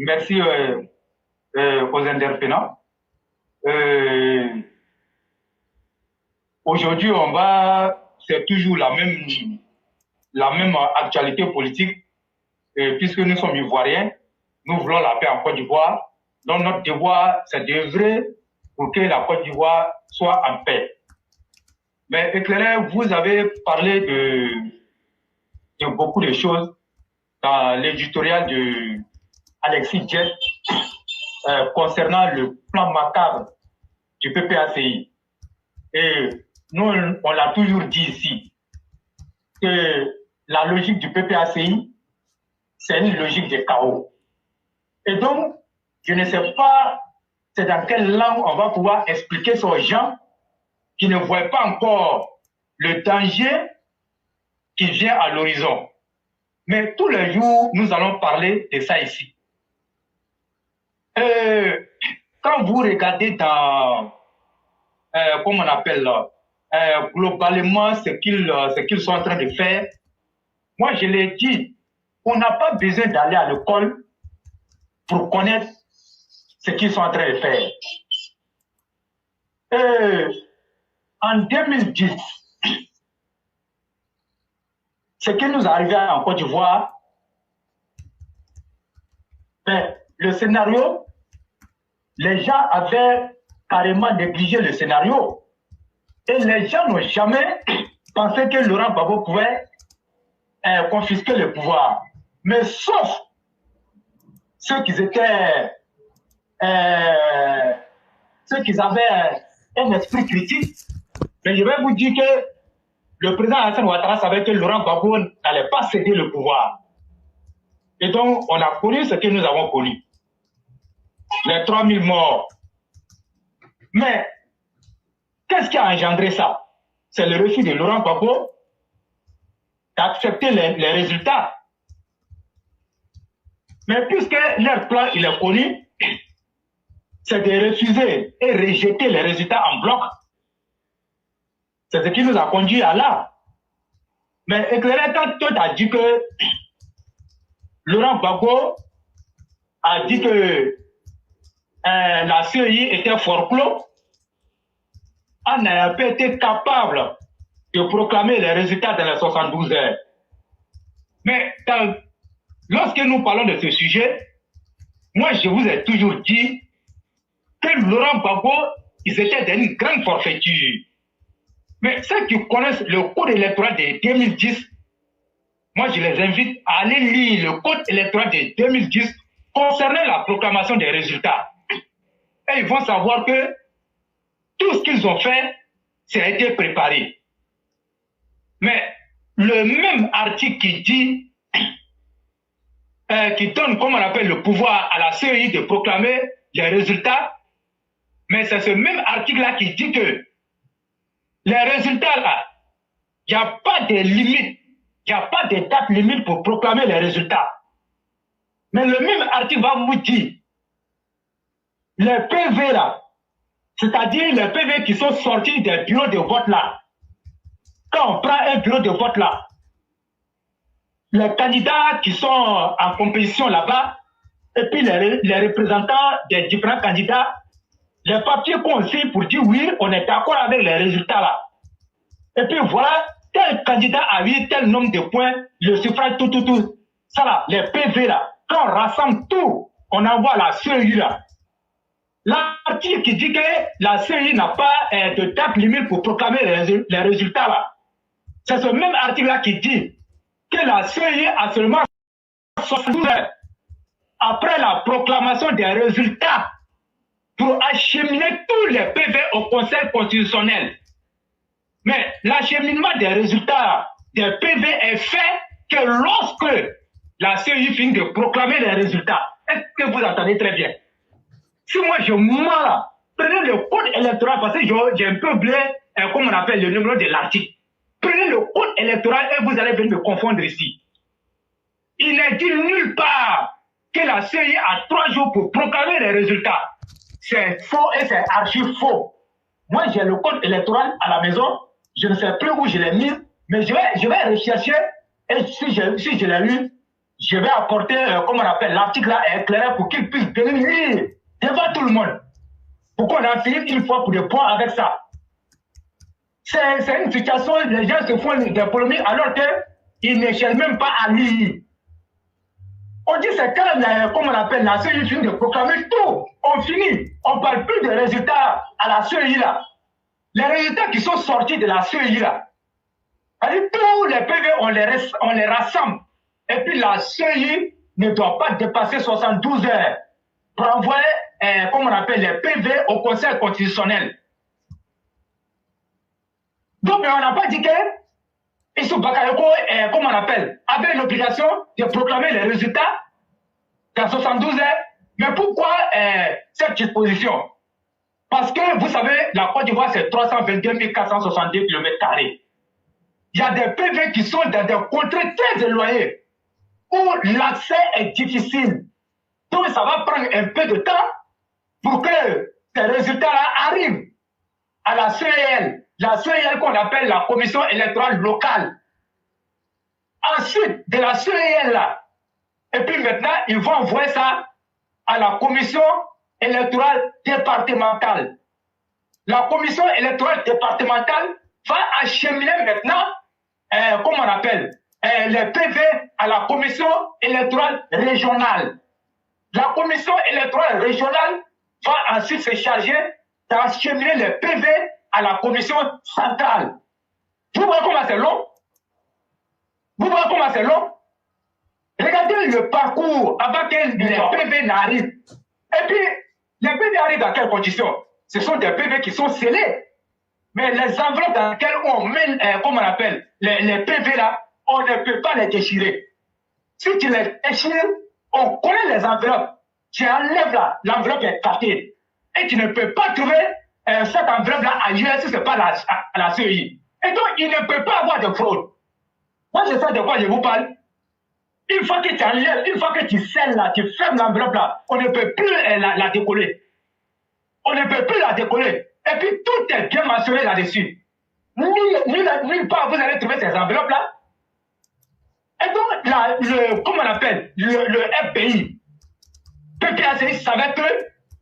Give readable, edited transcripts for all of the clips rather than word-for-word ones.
Merci aux intervenants. Euh, Aujourd'hui, c'est toujours la même actualité politique, puisque nous sommes ivoiriens, nous voulons la paix en Côte d'Ivoire. Donc notre devoir, c'est d'œuvrer pour que la Côte d'Ivoire soit en paix. Mais Éclairé, vous avez parlé de beaucoup de choses dans l'éditorial de Alexis Djet concernant le plan macabre du PPACI. Et nous, on l'a toujours dit ici, que la logique du PPACI, c'est une logique de chaos. Et donc, je ne sais pas c'est dans quelle langue on va pouvoir expliquer ça aux gens qui ne voient pas encore le danger qui vient à l'horizon. Mais tous les jours, nous allons parler de ça ici. Quand vous regardez dans, comment on appelle, globalement ce qu'ils sont en train de faire, moi je l'ai dit, on n'a pas besoin d'aller à l'école pour connaître ce qu'ils sont en train de faire. En 2010, ce qui nous arrivait en Côte d'Ivoire, le scénario, les gens avaient carrément négligé le scénario. Et les gens n'ont jamais pensé que Laurent Gbagbo pouvait confisquer le pouvoir. Mais sauf ceux qui avaient un esprit critique. Mais je vais vous dire que le président Alassane Ouattara savait que Laurent Gbagbo n'allait pas céder le pouvoir. Et donc, on a connu ce que nous avons connu. Les 3000 morts. Mais, qu'est-ce qui a engendré ça? C'est le refus de Laurent Gbagbo d'accepter les résultats. Mais puisque leur plan, il est connu, c'est de refuser et rejeter les résultats en bloc. C'est ce qui nous a conduit à là. Mais Éclairé, quand tu as dit que Laurent Gbagbo a dit que la CEI était fort clos, on n'a pas été capable de proclamer les résultats dans les 72 heures. Mais lorsque nous parlons de ce sujet, moi je vous ai toujours dit que Laurent Gbagbo, ils étaient dans une grande forfaiture. Mais ceux qui connaissent le code électoral de 2010, moi je les invite à aller lire le code électoral de 2010 concernant la proclamation des résultats. Et ils vont savoir que tout ce qu'ils ont fait, ça a été préparé. Mais le même article qui dit, qui donne, comme on appelle, le pouvoir à la CEI de proclamer les résultats, mais c'est ce même article-là qui dit que les résultats-là, il n'y a pas de limite, il n'y a pas de date limite pour proclamer les résultats. Mais le même article va vous dire, les PV là, c'est-à-dire les PV qui sont sortis des bureaux de vote là, quand on prend un bureau de vote là, les candidats qui sont en compétition là-bas, et puis les représentants des différents candidats, les papiers qu'on signe pour dire oui, on est d'accord avec les résultats là. Et puis voilà, tel candidat a eu tel nombre de points, le suffrage, tout. Ça là, les PV là, quand on rassemble tout, on envoie la CEI là. L'article qui dit que la CEI n'a pas de date limite pour proclamer les résultats là. C'est ce même article là qui dit que la CEI a seulement 72 heures après la proclamation des résultats pour acheminer tous les PV au Conseil constitutionnel. Mais l'acheminement des résultats des PV est fait que lorsque la CEI finit de proclamer les résultats. Est-ce que vous entendez très bien? Si moi je mens là, prenez le code électoral, parce que j'ai un peu oublié, comme on appelle le numéro de l'article. Prenez le code électoral et vous allez venir me confondre ici. Il n'est dit nulle part que la CEI a 3 jours pour proclamer les résultats. C'est faux et c'est archi faux. Moi, j'ai le code électoral à la maison. Je ne sais plus où je l'ai mis, mais je vais rechercher. Et si je l'ai lu, je vais apporter, comme on appelle, l'article là éclairé pour qu'il puisse venir lire devant tout le monde. Pour qu'on en finisse une fois pour des points avec ça. C'est une situation, les gens se font des polémiques alors qu'ils ne cherchent même pas à lire. On dit c'est quand, comme on appelle, la CEI finit de proclamer tout. On finit. On ne parle plus des résultats à la CEI là. Les résultats qui sont sortis de la CEI là. Tous les PV, on les rassemble. Et puis la CEI ne doit pas dépasser 72 heures pour envoyer, comme on appelle, les PV au Conseil constitutionnel. Donc, on n'a pas dit que Issou Bakayoko, comme on appelle, avait l'obligation de proclamer les résultats dans 72 heures. Mais pourquoi cette disposition? Parce que, vous savez, la Côte d'Ivoire, c'est 322 462 km². Il y a des PV qui sont dans des contrées très éloignées, où l'accès est difficile. Donc, ça va prendre un peu de temps pour que ces résultats-là arrivent à la CEL. La CEL qu'on appelle la Commission électorale locale. Ensuite, de la CEL là, et puis maintenant, ils vont envoyer ça à la Commission électorale départementale. La Commission électorale départementale va acheminer maintenant, comme on appelle, les PV à la Commission électorale régionale. La Commission électorale régionale va ensuite se charger d'acheminer les PV à la Commission centrale. Vous voyez comment c'est long? Vous voyez comment c'est long? Regardez le parcours avant que les PV n'arrivent. Et puis, les PV arrivent dans quelles conditions? Ce sont des PV qui sont scellés. Mais les enveloppes dans lesquelles on met, comme on appelle, les PV là, on ne peut pas les déchirer. Si tu les déchires, on connaît les enveloppes. Tu enlèves là, l'enveloppe est cachée. Et tu ne peux pas trouver cette enveloppe-là ailleurs si ce n'est pas à la CEI. Et donc, il ne peut pas avoir de fraude. Moi, je sais de quoi je vous parle. Une fois que tu enlèves, une fois que tu scelles là, tu fermes l'enveloppe là, on ne peut plus la décoller. On ne peut plus la décoller. Et puis, tout est bien mentionné là-dessus. Nulle part, vous allez trouver ces enveloppes-là. Et donc, comment on appelle, le FPI, PPACI savait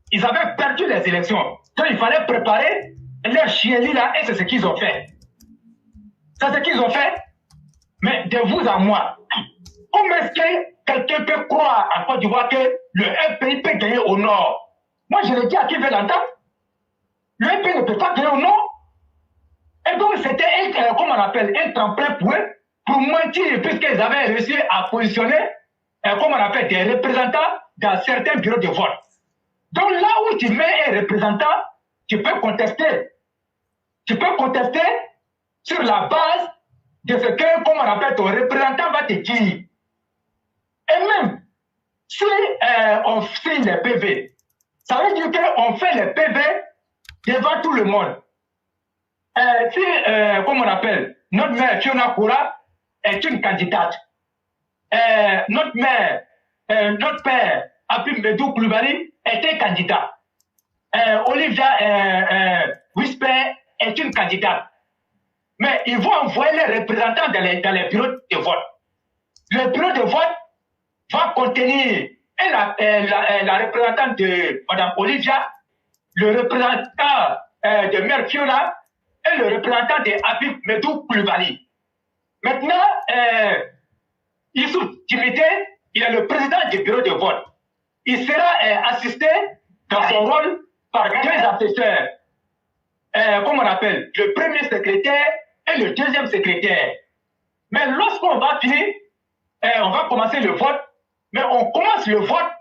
qu'ils avaient perdu les élections. Donc, il fallait préparer leur chienlit là, et c'est ce qu'ils ont fait. C'est ce qu'ils ont fait. Mais de vous à moi, comment est-ce que quelqu'un peut croire en Côte d'Ivoire que le FPI peut gagner au nord? Moi, je le dis à qui veut l'entendre. Le FPI ne peut pas gagner au nord. Et donc, c'était, comme on appelle, un tremplin pour eux, pour mentir, puisqu'ils avaient réussi à positionner, comme on appelle, des représentants dans certains bureaux de vote. Donc, là où tu mets un représentant, tu peux contester. Tu peux contester sur la base de ce que, comme on appelle, ton représentant va te dire. Et même, si on signe les PV, ça veut dire qu'on fait les PV devant tout le monde. Si, comme on appelle, notre mère Fiona Koura est une candidate. Notre père Apim Medou Koulibaly est un candidat. Olivia Whisper est une candidate. Mais ils vont envoyer les représentants dans les bureaux de vote. Le bureau de vote va contenir la représentante de Mme Olivia, le représentant de Mère Fiona et le représentant de Habib Medou Koulibaly. Maintenant, Youssouf Timité, il est le président du bureau de vote. Il sera assisté dans son rôle par deux assesseurs, comme on appelle, le premier secrétaire et le deuxième secrétaire. Mais lorsqu'on va finir, on va commencer le vote, mais on commence le vote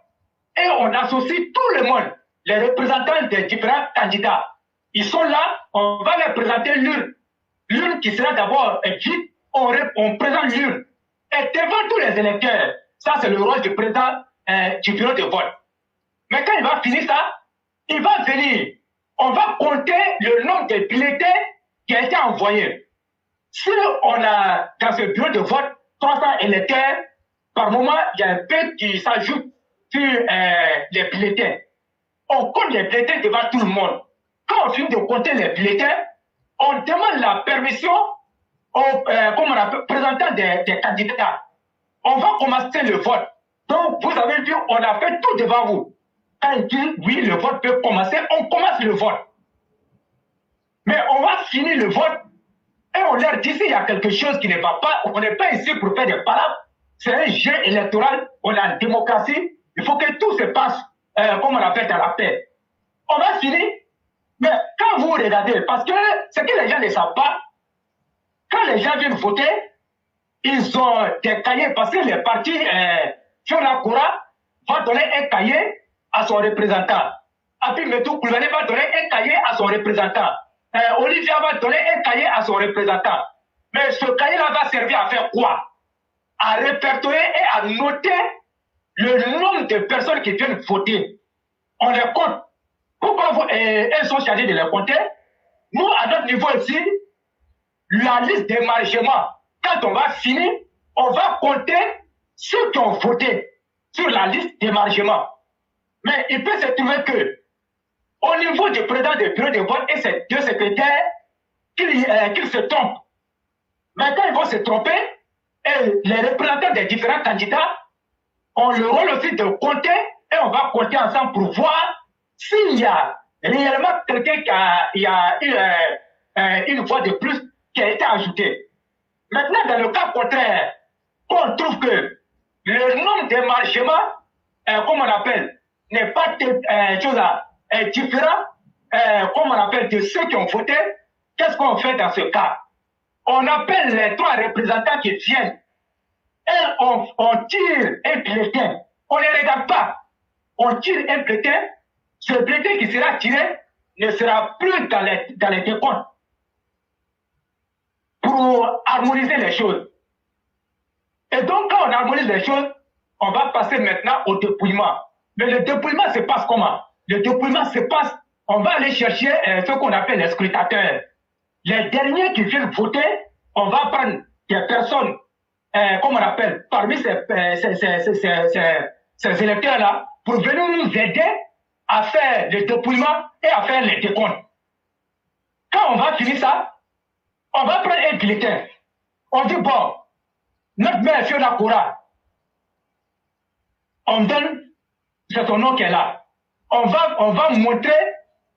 et on associe tout le monde, les représentants des différents candidats. Ils sont là, on va leur présenter l'urne. L'urne qui sera d'abord vide, on présente l'urne. Et devant tous les électeurs, ça c'est le rôle du président du bureau de vote. Mais quand il va finir ça, il va venir, on va compter le nombre de bulletins qui a été envoyé. Si on a dans ce bureau de vote 300 électeurs, par moment, il y a un peu qui s'ajoute sur les bulletins. On compte les bulletins devant tout le monde. Quand on finit de compter les bulletins, on demande la permission aux comme on appelle, représentants des candidats. On va commencer le vote. Donc, vous avez vu, on a fait tout devant vous. Quand il dit, oui, le vote peut commencer, on commence le vote. Mais on va finir le vote et on leur dit s'il y a quelque chose qui ne va pas, on n'est pas ici pour faire des palabres. C'est un jeu électoral, on a une démocratie, il faut que tout se passe comme on appelle dans la paix. On va finir, mais quand vous regardez, parce que ce que les gens ne savent pas, quand les gens viennent voter, ils ont des cahiers, parce que les partis, Fiona Koura va donner un cahier à son représentant. Abi Metou Koulibaly va donner un cahier à son représentant. Olivia va donner un cahier à son représentant. Mais ce cahier-là va servir à faire quoi? À répertorier et à noter le nombre de personnes qui viennent voter. On les compte. Pourquoi elles sont chargées de les compter? Nous, à notre niveau ici, la liste d'émargement, quand on va finir, on va compter ceux qui ont voté sur la liste d'émargement. Mais il peut se trouver que, au niveau du président du bureau de vote et ses deux secrétaires, qu'ils se trompent. Mais quand ils vont se tromper, et les représentants des différents candidats ont le rôle aussi de compter, et on va compter ensemble pour voir s'il y a réellement quelqu'un qui a eu une voix de plus qui a été ajoutée. Maintenant, dans le cas contraire, on trouve que le nombre d'émargements, comme on appelle, n'est pas différent, comme on appelle, de ceux qui ont voté. Qu'est-ce qu'on fait dans ce cas? On appelle les trois représentants qui viennent et on tire un bulletin. On ne les regarde pas. On tire un bulletin. Ce bulletin qui sera tiré ne sera plus dans les décomptes pour harmoniser les choses. Et donc, quand on harmonise les choses, on va passer maintenant au dépouillement. Mais le dépouillement se passe comment? Le dépouillement se passe, on va aller chercher ce qu'on appelle les scrutateurs. Les derniers qui viennent voter, on va prendre des personnes, comme on appelle, parmi ces électeurs-là, pour venir nous aider à faire le dépouillement et à faire les décomptes. Quand on va finir ça, on va prendre un bulletin. On dit, bon, notre mère Fiona Koura, on donne, c'est son nom qui est là. On va montrer,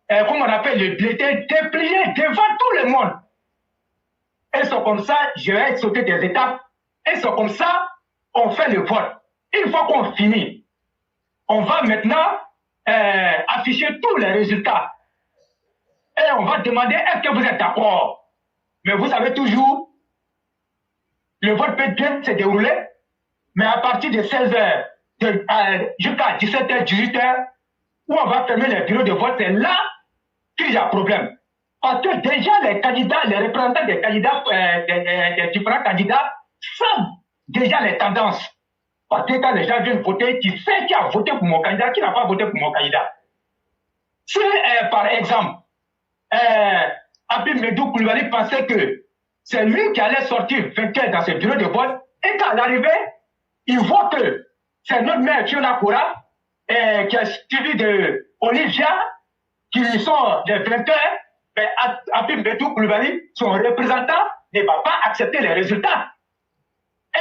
comment on appelle, le bulletin déplié devant tout le monde. Et c'est comme ça, je vais sauter des étapes. Et c'est comme ça, on fait le vote. Une fois qu'on finit, on va maintenant afficher tous les résultats. Et on va demander, est-ce que vous êtes d'accord? Mais vous savez toujours, le vote peut bien se dérouler, mais à partir de 16h jusqu'à 17h, 18h, où on va fermer les bureaux de vote, c'est là qu'il y a problème. Parce que déjà les candidats, les représentants des candidats, des différents candidats, savent déjà les tendances. Parce que quand les gens viennent voter, tu sais qui a voté pour mon candidat, qui n'a pas voté pour mon candidat. Si, par exemple, Abi Metou Koulibaly pensait que c'est lui qui allait sortir vainqueur dans ce bureau de vote, et qu'à l'arrivée, il voit que c'est notre mère Fiona Koura, qui est suivi de Olivia, qui sont des vainqueurs, mais Abi Metou Koulibaly, son représentant, ne va pas accepter les résultats.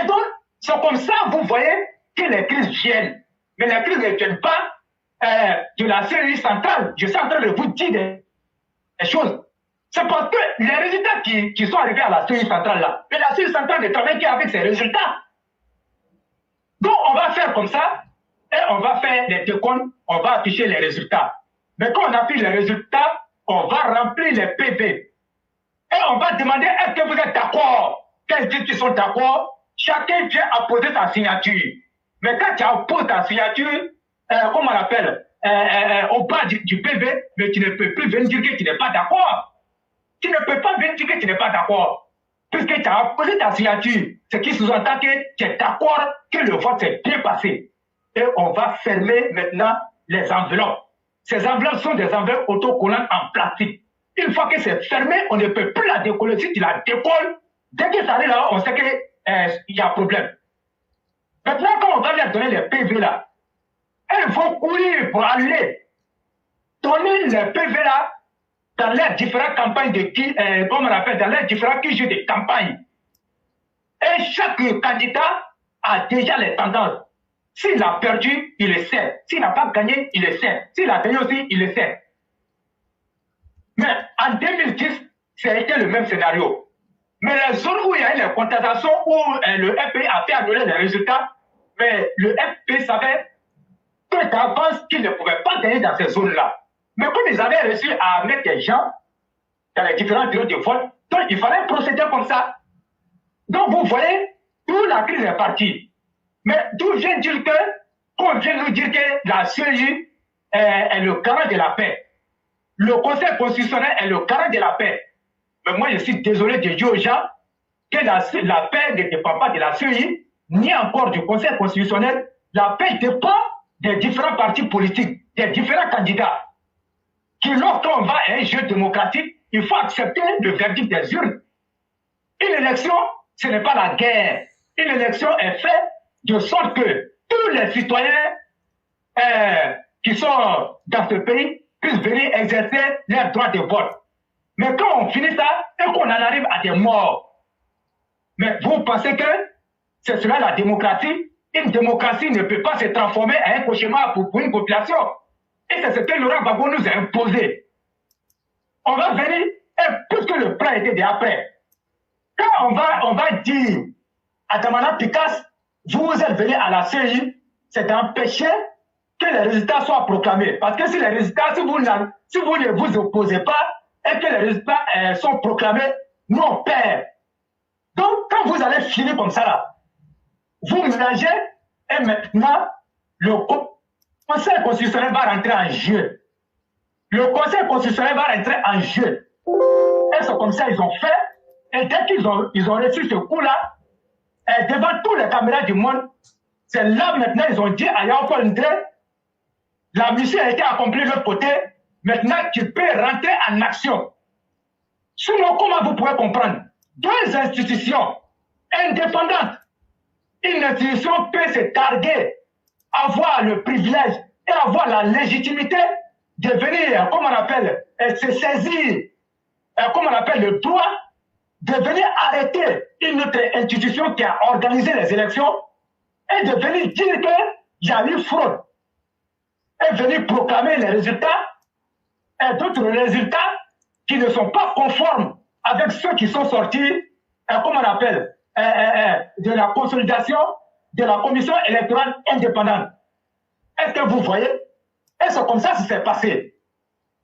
Et donc, c'est comme ça, vous voyez, que les crises viennent. Mais les crises ne viennent pas de la série centrale. Je suis en train de vous dire des choses. C'est parce que les résultats qui sont arrivés à la série centrale là, mais la série centrale ne travaille qu'avec ces résultats. Donc, on va faire comme ça, et on va faire les décomptes, on va afficher les résultats. Mais quand on affiche les résultats, on va remplir les PV. Et on va demander, est-ce que vous êtes d'accord? Quand ils disent qu'ils sont d'accord, chacun vient apposer sa signature. Mais quand tu apposes ta signature, comment on appelle, au bas du PV, mais tu ne peux plus venir dire que tu n'es pas d'accord. Tu ne peux pas venir dire que tu n'es pas d'accord. Puisque tu as apposé ta signature, ce qui sous-entend que tu es d'accord que le vote s'est bien passé. Et on va fermer maintenant les enveloppes. Ces enveloppes sont des enveloppes autocollantes en plastique. Une fois que c'est fermé, on ne peut plus la décoller. Si tu la décolles, dès que ça arrive là, on sait qu'il y a problème. Maintenant, quand on va leur donner les PV là, elles vont courir pour aller donner les PV là dans les différentes campagnes comme on appelle, dans les différents QG de campagne. Et chaque candidat a déjà les tendances. S'il a perdu, il le sait. S'il n'a pas gagné, il le sait. S'il a gagné aussi, il le sait. Mais en 2010, ça a été le même scénario. Mais les zones où il y a eu les contestations, où le FPI a fait annuler les résultats, mais le FPI savait que d'avance qu'il ne pouvait pas gagner dans ces zones-là. Mais comme ils avaient réussi à mettre des gens dans les différents bureaux de vote, donc il fallait procéder comme ça. Donc vous voyez, où la crise est partie. Mais d'où vient dire que, qu'on vient nous dire que la CEI est le garant de la paix. Le Conseil constitutionnel est le garant de la paix. Mais moi, je suis désolé de dire aux gens que la paix ne dépend pas de la CEI, ni encore du Conseil constitutionnel. La paix dépend des différents partis politiques, des différents candidats. Qui, lorsqu'on va à un jeu démocratique, il faut accepter le verdict des urnes. Une élection, ce n'est pas la guerre. Une élection est faite de sorte que tous les citoyens qui sont dans ce pays puissent venir exercer leur droit de vote. Mais quand on finit ça et qu'on en arrive à des morts, mais vous pensez que c'est cela la démocratie? Une démocratie ne peut pas se transformer en un cauchemar pour une population. Et c'est ce que Laurent Gbagbo nous a imposé. On va venir, et puisque le plan était déjà prêt, quand on va dire à Damana Picasse, vous êtes venu à la CEI, c'est d'empêcher que les résultats soient proclamés. Parce que si les résultats, si vous ne vous opposez pas, et que les résultats sont proclamés, nous on perd. Donc, quand vous allez finir comme ça, là, vous mélangez, et maintenant, le Conseil constitutionnel va rentrer en jeu. Le Conseil constitutionnel va rentrer en jeu. Et c'est comme ça ils ont fait. Et dès qu'ils ont reçu ce coup-là, devant tous les caméras du monde, c'est là maintenant ils ont dit à Yao Ndré, la mission a été accomplie de l'autre côté, maintenant tu peux rentrer en action. Sinon, comment vous pouvez comprendre? Deux institutions indépendantes, une institution peut se targuer, avoir le privilège et avoir la légitimité de venir, comme on appelle, se saisir, comme on appelle le droit, de venir arrêter une autre institution qui a organisé les élections et de venir dire qu'il y a eu fraude et venir proclamer les résultats et d'autres résultats qui ne sont pas conformes avec ceux qui sont sortis, comme on appelle, de la consolidation de la commission électorale indépendante. Est-ce que vous voyez? Et c'est comme ça que ça s'est passé.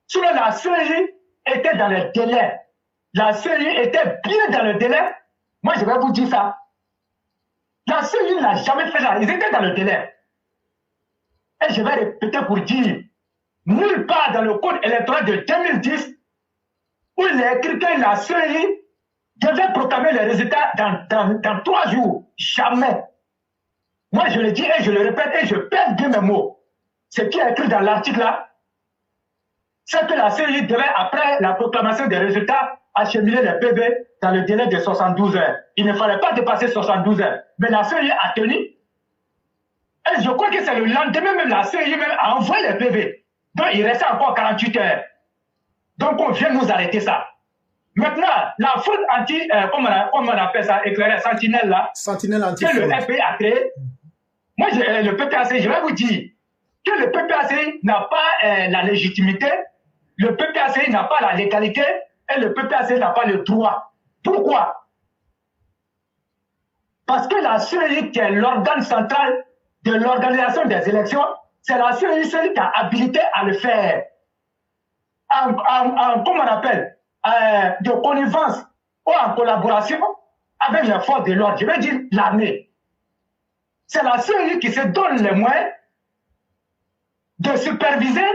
Sinon, la CEI était dans le délai. La CEI était bien dans le délai. Moi, je vais vous dire ça. La CEI n'a jamais fait ça. Ils étaient dans le délai. Et je vais répéter pour dire, nulle part dans le code électoral de 2010, où il est écrit que la CEI devait proclamer les résultats dans 3 jours. Jamais. Moi, je le dis et je le répète et je pèse bien mes mots. Ce qui est écrit dans l'article là, c'est que la CEI devait, après la proclamation des résultats, acheminer les PV dans le délai de 72 heures. Il ne fallait pas dépasser 72 heures. Mais la CEI a tenu. Et je crois que c'est le lendemain même, la CEI même a envoyé les PV. Donc, il restait encore 48 heures. Donc, on vient nous arrêter ça. Maintenant, la fraude anti, comment on appelle ça, éclairée, sentinelle là, sentinelle anti que le FPI a créé. Moi, le PPAC, je vais vous dire que le PPAC n'a pas la légitimité, le PPAC n'a pas la légalité et le PPAC n'a pas le droit. Pourquoi? Parce que la CEI, qui est l'organe central de l'organisation des élections, c'est la CEI seule qui a habilité à le faire. Comment on appelle, de connivence ou en collaboration avec les forces de l'ordre, je vais dire l'armée. C'est la CEI qui se donne les moyens de superviser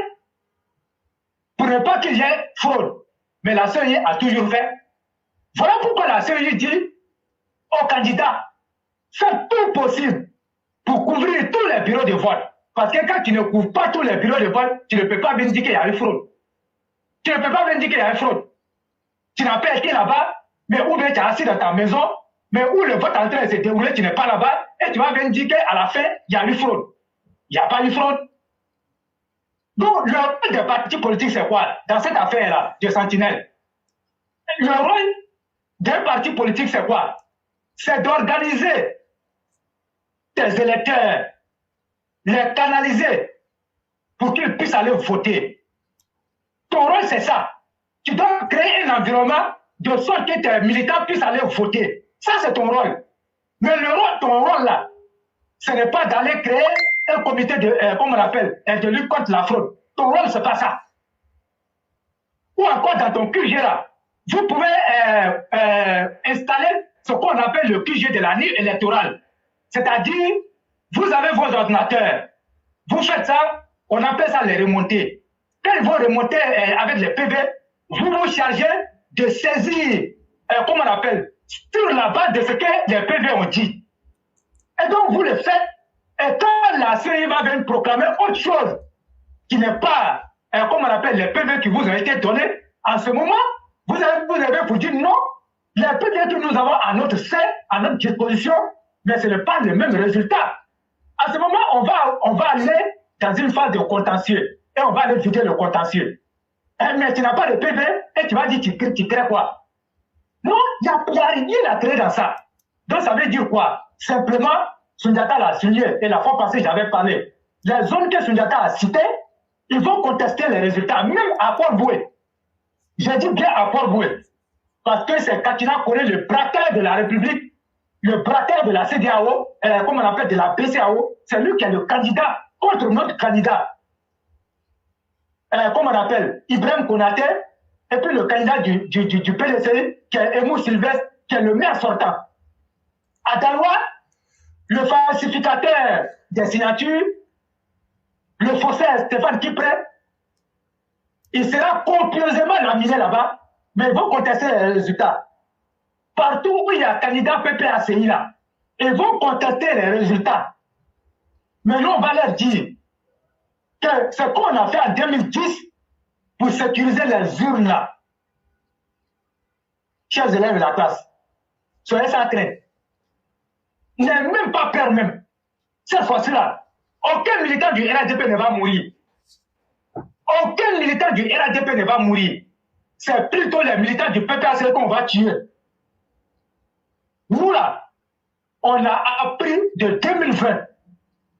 pour ne pas qu'il y ait fraude. Mais la CEI a toujours fait. Voilà pourquoi la CEI dit aux candidats, faites tout possible pour couvrir tous les bureaux de vote. Parce que quand tu ne couvres pas tous les bureaux de vote, tu ne peux pas venir dire qu'il y a eu fraude. Tu ne peux pas venir dire qu'il y a eu fraude. Tu n'as pas été là-bas, mais où bien tu es assis dans ta maison, mais où le vote est en train de se dérouler, tu n'es pas là-bas, et tu vas venir dire qu'à la fin, il y a eu fraude. Il n'y a pas eu fraude. Donc, le rôle des partis politiques, c'est quoi dans cette affaire-là de Sentinelle? Le rôle d'un parti politique, c'est quoi? C'est d'organiser tes électeurs, les canaliser pour qu'ils puissent aller voter. Ton rôle, c'est ça. Tu dois créer un environnement de sorte que tes militants puissent aller voter. Ça, c'est ton rôle. Mais ton rôle là, ce n'est pas d'aller créer un comité de, comment on appelle, de lutte contre la fraude. Ton rôle, c'est pas ça. Ou encore dans ton QG là, vous pouvez installer ce qu'on appelle le QG de la nuit électorale. C'est-à-dire, vous avez vos ordinateurs. Vous faites ça, on appelle ça les remontées. Quand ils vont remonter avec les PV, vous vous chargez de saisir, comment on appelle, sur la base de ce que les PV ont dit. Et donc, vous le faites, et quand la CEI va venir proclamer autre chose qui n'est pas, comment on appelle, les PV qui vous ont été donnés, en ce moment, vous avez vous dire non, les PV que nous avons à notre sein, à notre disposition, mais ce n'est pas le même résultat. À ce moment, on va aller dans une phase de contentieux, et on va aller vider le contentieux. Mais tu n'as pas de PV, et tu vas dire, tu crées quoi? Non, il n'y a rien à créer dans ça. Donc, ça veut dire quoi? Simplement, Sundiata l'a signé, et la fois passée, j'avais parlé. Les zones que Sundiata a citées, ils vont contester les résultats, même à Port-Boué. J'ai dit bien à Port-Boué. Parce que c'est Katina Kone, le braqueur de la République, le braqueur de la CDAO, comme on appelle de la BCAO, c'est lui qui est le candidat contre notre candidat. Comme on appelle, Ibrahim Konaté, et puis le candidat du PDC, qui est Emou Sylvestre, qui est le maire sortant. À Daloa, le falsificateur des signatures, le faussaire Stéphane Kipré, il sera copieusement laminé là-bas, mais ils vont contester les résultats. Partout où il y a candidat PPACI là, ils vont contester les résultats. Mais nous, on va leur dire que ce qu'on a fait en 2010 pour sécuriser les urnes là, chers élèves de la classe, soyez sans crainte. N'ayez même pas peur même. Cette fois-ci là, aucun militant du RADP ne va mourir. Aucun militant du RADP ne va mourir. C'est plutôt les militants du PPAC qu'on va tuer. Nous là, on a appris de 2020.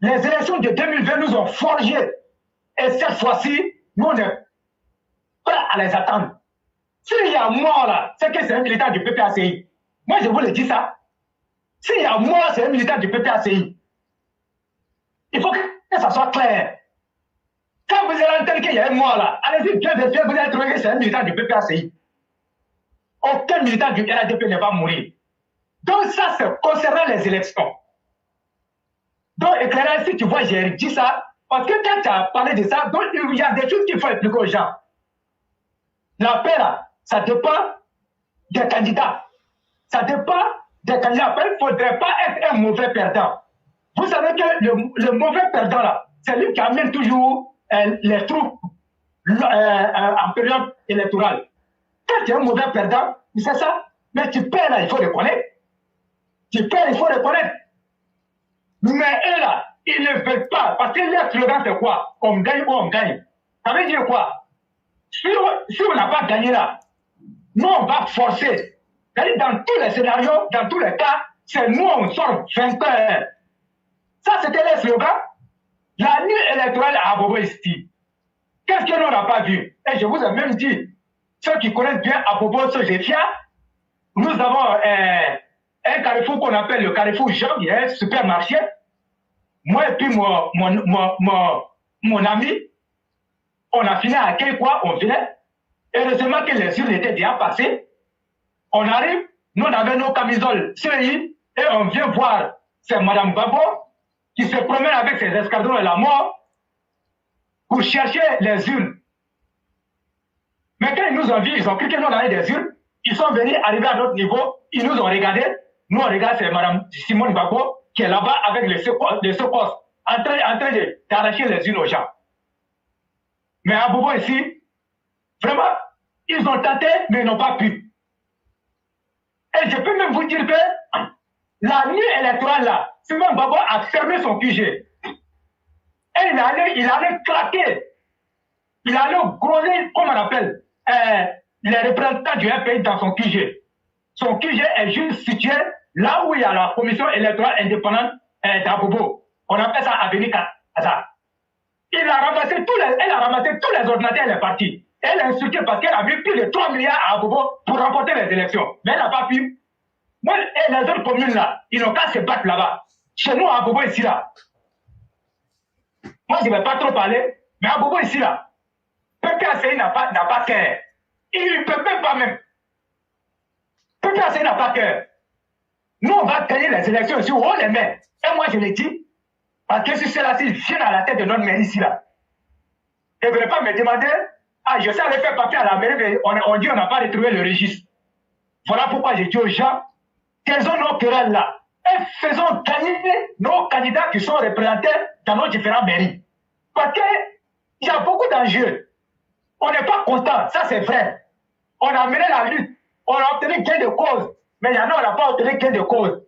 Les élections de 2020 nous ont forgé. Et cette fois-ci, nous on est prêts à les attendre. S'il y a mort là, c'est que c'est un militant du PPACI. Moi je vous le dis ça. S'il y a mort, c'est un militant du PPACI. Il faut que ça soit clair. Quand vous allez entendre qu'il y a un mort là, allez-y bien vérifier, vous allez trouver que c'est un militant du PPACI. Aucun militant du RADP ne va mourir. Donc ça, c'est concernant les élections. Donc, éclairage, si tu vois, j'ai dit ça, parce que quand tu as parlé de ça, donc il y a des choses qu'il faut expliquer aux gens. La paix, là, ça dépend des candidats. Ça dépend des candidats. Il ne faudrait pas être un mauvais perdant. Vous savez que le mauvais perdant, là, c'est lui qui amène toujours les troupes en période électorale. Quand tu es un mauvais perdant, c'est ça. Mais tu perds, là, il faut reconnaître. Tu perds, il faut reconnaître. Mais eux, là, ils ne veulent pas. Parce que leur slogan, c'est quoi? On gagne ou on gagne. Ça veut dire quoi? Si on n'a pas gagné là, nous, on va forcer. C'est-à-dire, dans tous les scénarios, dans tous les cas, c'est nous, on sort vainqueurs. Ça, c'était le slogan. La nuit électorale à Abobo ici. Qu'est-ce que nous, on n'a pas vu? Et je vous ai même dit, ceux qui connaissent bien Abobo, ceux de Fia, nous avons un carrefour qu'on appelle le carrefour Jean, il y a un supermarché. Moi et puis mon ami, on a fini à quoi on venait. Heureusement que les urnes étaient déjà passées. On arrive, nous on avait nos camisoles CI et on vient voir, c'est Madame Babo qui se promène avec ses escadrons et la mort pour chercher les urnes. Mais quand ils nous ont vus, ils ont cru que nous on avait des urnes. Ils sont venus arriver à notre niveau, ils nous ont regardé. Nous, on regarde, c'est Mme Simone Babo qui est là-bas avec les secours, en train d'arracher les unes aux gens. Mais à Bobo ici, vraiment, ils ont tenté, mais ils n'ont pas pu. Et je peux même vous dire que la nuit électorale, là, Simone Babo a fermé son QG. Et il allait claquer. Il allait gronder, comme on appelle, les représentants du pays dans son QG. Son QG est juste situé là où il y a la commission électorale indépendante d'Abobo. On appelle ça Avenue Kaza. Elle a ramassé tous les ordinateurs, elle est partie. Elle a insulté parce qu'elle a mis plus de 3 milliards à Abobo pour remporter les élections. Mais elle n'a pas pu. Moi, et les autres communes là, ils n'ont qu'à se battre là-bas. Chez nous, à Abobo ici là. Moi, je ne vais pas trop parler, mais à Abobo ici là, PPACI n'a pas cœur. Il ne peut même pas même. PPACI n'a pas cœur. Nous, on va gagner les élections ici, on les met. Et moi, je l'ai dit, parce que si cela-ci vient à la tête de notre mairie ici là, ils ne veulent pas me demander, ah, je sais aller faire papier à la mairie, mais on dit on n'a pas retrouvé le registre. Voilà pourquoi j'ai dit aux gens, taisons nos querelles là, et faisons gagner nos candidats qui sont représentés dans nos différentes mairies. Parce qu'il y a beaucoup d'enjeux. On n'est pas content, ça c'est vrai. On a mené la lutte, on a obtenu gain de cause, mais il y en a, on n'a pas obtenu gain de cause.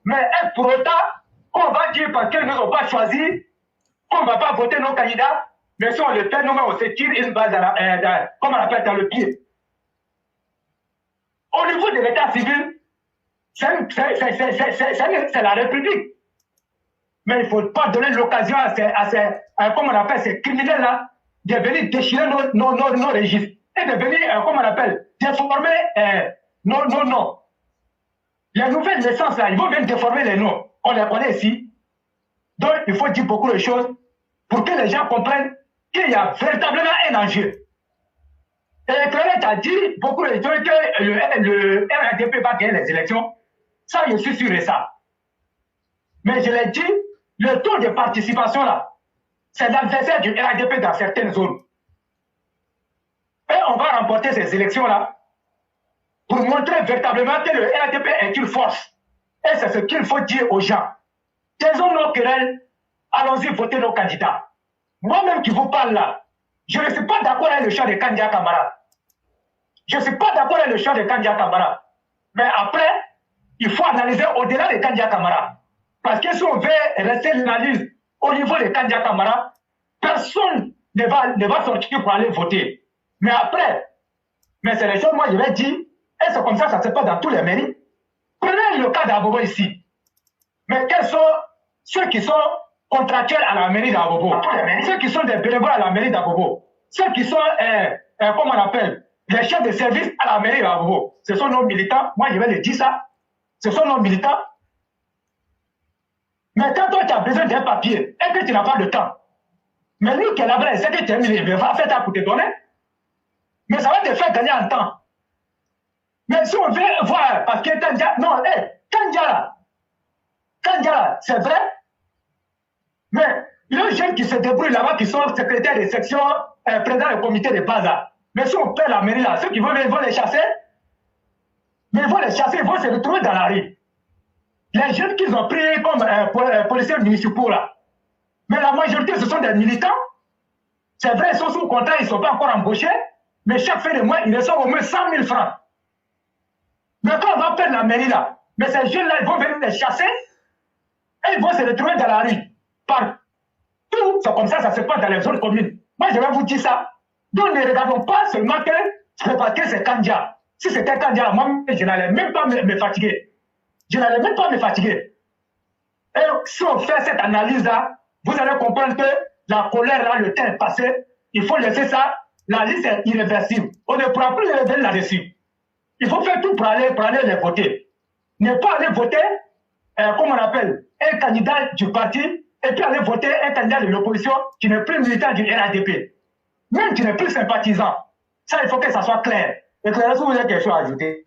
Mais pour autant, on va dire parce qu'ils ne nous ont pas choisi, qu'on ne va pas voter nos candidats, mais si on le fait, nous-mêmes, on se tire une balle comment on appelle, dans le pied. Au niveau de l'état civil, c'est la République. Mais il ne faut pas donner l'occasion à comment on appelle, ces criminels-là, de venir déchirer nos registres. Et de venir, comment on appelle, déformer nos noms. Les nouvelles naissances, là, ils vont venir déformer les noms. On les connaît ici. Donc, il faut dire beaucoup de choses pour que les gens comprennent qu'il y a véritablement un enjeu. Et Claudette a dit beaucoup de choses que le RADP va gagner les élections. Ça, je suis sûr de ça. Mais je l'ai dit, le taux de participation là, c'est l'adversaire du RADP dans certaines zones. Et on va remporter ces élections-là pour montrer véritablement que le RADP est une force. Et c'est ce qu'il faut dire aux gens. Taisons nos querelles, allons-y voter nos candidats. Moi-même qui vous parle là, je ne suis pas d'accord avec le choix de Kandia Kamara. Je ne suis pas d'accord avec le choix de Kandia Kamara. Mais après, il faut analyser au-delà de Kandia Kamara. Parce que si on veut rester l'analyse au niveau de Kandia Kamara, personne ne va sortir pour aller voter. Mais après, mais c'est les choses, moi je vais dire, et c'est comme ça se passe dans tous les mairies. Prenez le cas d'Abobo ici. Mais quels sont ceux qui sont contractuels à la mairie d'Abobo? Ceux qui sont des bénévoles à la mairie d'Abobo? Ceux qui sont, comment on appelle, les chefs de service à la mairie d'Abobo? Ce sont nos militants. Moi, je vais le dire ça. Ce sont nos militants. Mais quand toi, tu as besoin d'un papier et que tu n'as pas de temps, mais lui qui est là-bas, c'est que tu es militaire, il va faire ça pour te donner. Mais ça va te faire gagner en temps. Mais si on veut voir, parce que Kandia, non, Kandia, c'est vrai, mais les jeunes qui se débrouillent là-bas, qui sont secrétaires de section, présidents du comité de base, mais si on perd la mairie là, ceux qui vont les chasser, mais ils vont les chasser, ils vont se retrouver dans la rue. Les jeunes qu'ils ont pris comme policiers municipaux là, mais la majorité ce sont des militants. C'est vrai, ils sont sous contrat, ils ne sont pas encore embauchés, mais chaque fin de mois, ils reçoivent au moins 100 000 francs. Mais quand on va perdre la mairie là, mais ces jeunes-là, ils vont venir les chasser et ils vont se retrouver dans la rue. Partout, c'est comme ça se passe dans les autres communes. Moi, je vais vous dire ça. Donc, ne regardons pas seulement que c'est parce que c'est Kandia. Si c'était Kandia, moi, je n'allais même pas me fatiguer. Je n'allais même pas me fatiguer. Et si on fait cette analyse-là, vous allez comprendre que la colère-là, le temps est passé. Il faut laisser ça. La liste est irréversible. On ne pourra plus revenir là-dessus. Il faut faire tout pour aller les voter. Ne pas aller voter, comme on appelle, un candidat du parti, et puis aller voter un candidat de l'opposition qui n'est plus militant du RADP. Même qui n'est plus sympathisant. Ça, il faut que ça soit clair. Et que vous avez quelque chose à ajouter.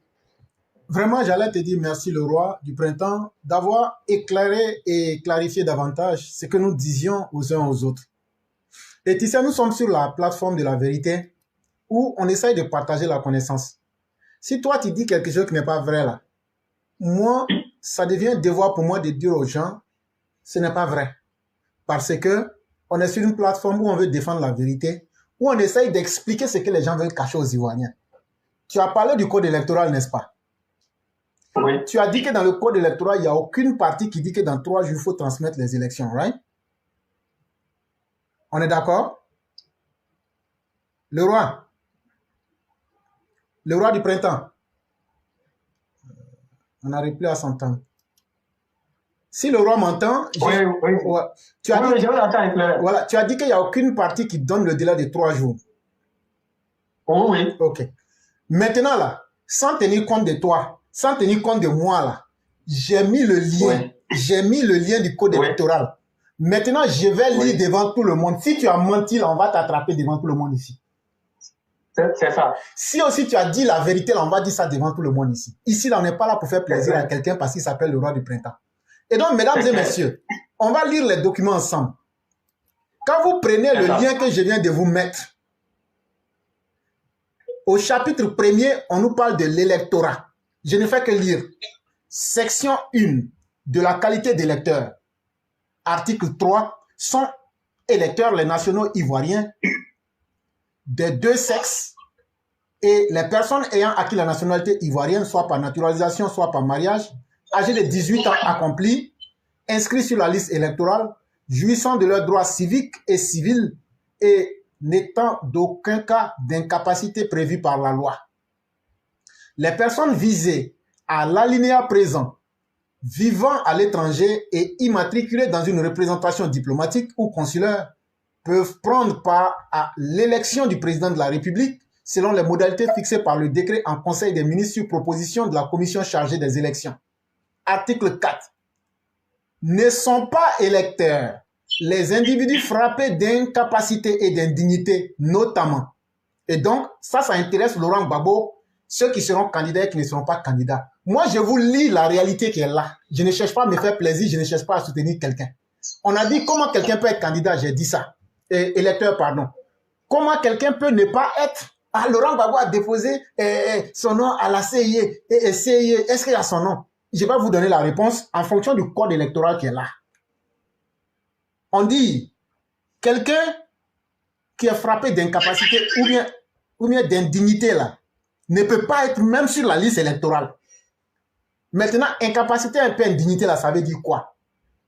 Vraiment, j'allais te dire merci, le roi du printemps, d'avoir éclairé et clarifié davantage ce que nous disions aux uns aux autres. Et tu sais, nous sommes sur la plateforme de la vérité où on essaye de partager la connaissance. Si toi, tu dis quelque chose qui n'est pas vrai là, moi, ça devient un devoir pour moi de dire aux gens, ce n'est pas vrai. Parce que on est sur une plateforme où on veut défendre la vérité, où on essaye d'expliquer ce que les gens veulent cacher aux Ivoiriens. Tu as parlé du code électoral, n'est-ce pas? Oui. Tu as dit que dans le code électoral, il n'y a aucune partie qui dit que dans 3 jours, il faut transmettre les élections, right? On est d'accord? Le roi du printemps. On n'arrive plus à s'entendre. Si le roi m'entend, Oui, oui. ouais, tu as Oui, dit, je vous entends, clair. voilà, tu as dit qu'il n'y a aucune partie qui donne le délai de 3 jours. Oui, oui. Ok. Maintenant, là, sans tenir compte de toi, sans tenir compte de moi, là, j'ai mis le lien. Oui. J'ai mis le lien du code Oui. électoral. Maintenant, je vais lire Oui. devant tout le monde. Si tu as menti, là, on va t'attraper devant tout le monde ici. C'est ça. Si aussi tu as dit la vérité, là, on va dire ça devant tout le monde ici. Ici, là, on n'est pas là pour faire plaisir à quelqu'un parce qu'il s'appelle le roi du printemps. Et donc, mesdames et messieurs, on va lire les documents ensemble. Quand vous prenez le lien que je viens de vous mettre, au chapitre 1er, on nous parle de l'électorat. Je ne fais que lire. Section 1 de la qualité d'électeur. Article 3, sont électeurs les nationaux ivoiriens des deux sexes et les personnes ayant acquis la nationalité ivoirienne, soit par naturalisation, soit par mariage, âgés de 18 ans accomplis, inscrits sur la liste électorale, jouissant de leurs droits civiques et civils et n'étant d'aucun cas d'incapacité prévu par la loi. Les personnes visées à l'alinéa présent, vivant à l'étranger et immatriculées dans une représentation diplomatique ou consulaire, peuvent prendre part à l'élection du président de la République selon les modalités fixées par le décret en Conseil des ministres sur proposition de la commission chargée des élections. Article 4. Ne sont pas électeurs les individus frappés d'incapacité et d'indignité, notamment. Et donc, ça intéresse Laurent Gbagbo, ceux qui seront candidats et qui ne seront pas candidats. Moi, je vous lis la réalité qui est là. Je ne cherche pas à me faire plaisir, je ne cherche pas à soutenir quelqu'un. On a dit comment quelqu'un peut être candidat, j'ai dit ça. Électeur, pardon. Comment quelqu'un peut ne pas être... Ah, Laurent Gbagbo a déposé son nom à la CIE. CIE, est-ce qu'il y a son nom? Je vais vous donner la réponse en fonction du code électoral qui est là. On dit, quelqu'un qui est frappé d'incapacité ou bien d'indignité là, ne peut pas être même sur la liste électorale. Maintenant, incapacité et indignité là, ça veut dire quoi?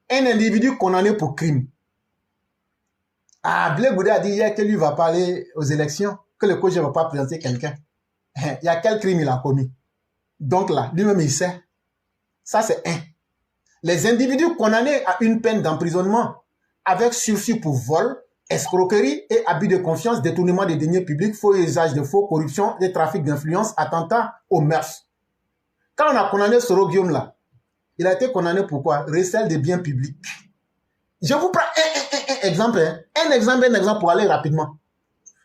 Un individu condamné pour crime. Ah, Blé Goudé a dit hier que lui va pas aller aux élections, que le coach ne va pas présenter quelqu'un. Il y a quel crime il a commis? Donc là, lui-même il sait. Ça c'est un. Les individus condamnés à une peine d'emprisonnement avec sursis pour vol, escroquerie et abus de confiance, détournement des deniers publics, faux usage de faux, corruption, des trafics d'influence, attentat aux mœurs. Quand on a condamné Soro Guillaume là, il a été condamné pour quoi? Recel des biens publics. Je vous prends un exemple, hein. Un exemple pour aller rapidement.